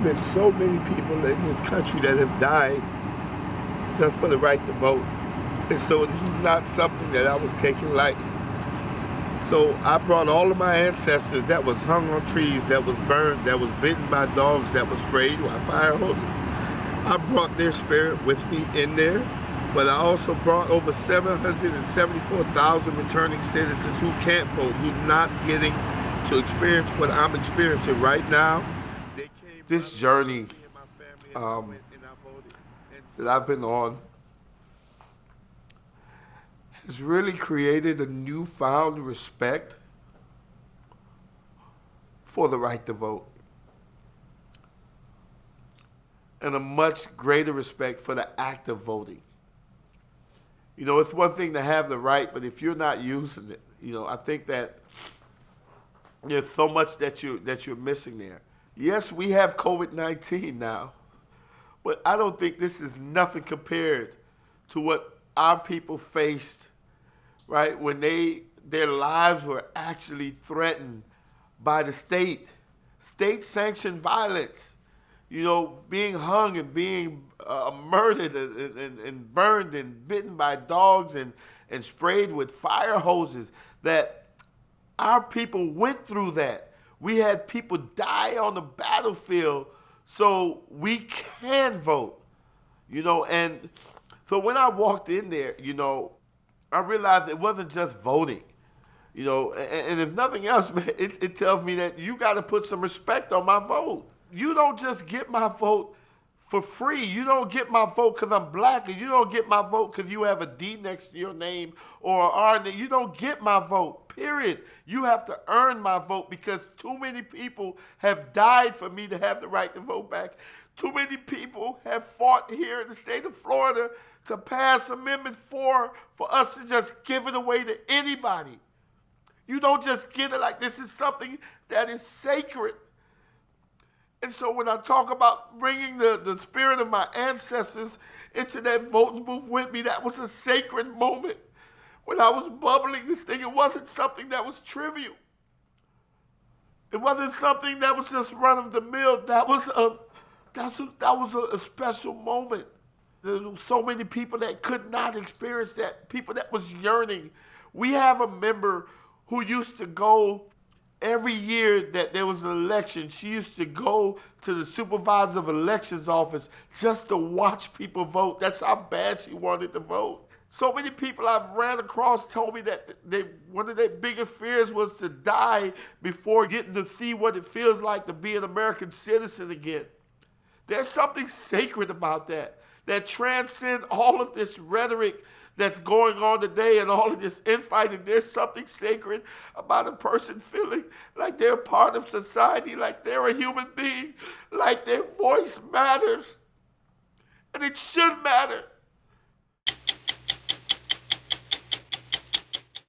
been so many people in this country that have died just for the right to vote. And so this is not something that I was taking lightly. So I brought all of my ancestors that was hung on trees, that was burned, that was bitten by dogs, that was sprayed by fire hoses. I brought their spirit with me in there, but I also brought over 774,000 returning citizens who can't vote, who are not getting to experience what I'm experiencing right now. This journey that I've been on has really created a newfound respect for the right to vote and a much greater respect for the act of voting. You know, it's one thing to have the right, but if you're not using it, you know, I think that there's so much that you're missing there. Yes, we have COVID-19 now, but I don't think this is nothing compared to what our people faced, right, when their lives were actually threatened by the state-sanctioned violence, you know, being hung and being murdered and burned and bitten by dogs and sprayed with fire hoses, that our people went through that. We had people die on the battlefield so we can vote, you know. And so when I walked in there, you know, I realized it wasn't just voting, you know, and if nothing else, man, it tells me that you got to put some respect on my vote. You don't just get my vote for free. You don't get my vote because I'm black, and you don't get my vote because you have a D next to your name or an R. You don't get my vote, period. You have to earn my vote because too many people have died for me to have the right to vote back. Too many people have fought here in the state of Florida to pass Amendment 4 for us to just give it away to anybody. You don't just get it like this is something that is sacred. And so when I talk about bringing the spirit of my ancestors into that voting booth with me, that was a sacred moment. When I was bubbling this thing, it wasn't something that was trivial. It wasn't something that was just run of the mill. That was a special moment. There were so many people that could not experience that, people that was yearning. We have a member who used to go every year that there was an election. She used to go to the supervisor of elections office just to watch people vote. That's how bad she wanted to vote. So many people I've ran across told me that one of their biggest fears was to die before getting to see what it feels like to be an American citizen again. There's something sacred about that transcends all of this rhetoric that's going on today and all of this infighting. There's something sacred about a person feeling like they're part of society, like they're a human being, like their voice matters. And it should matter.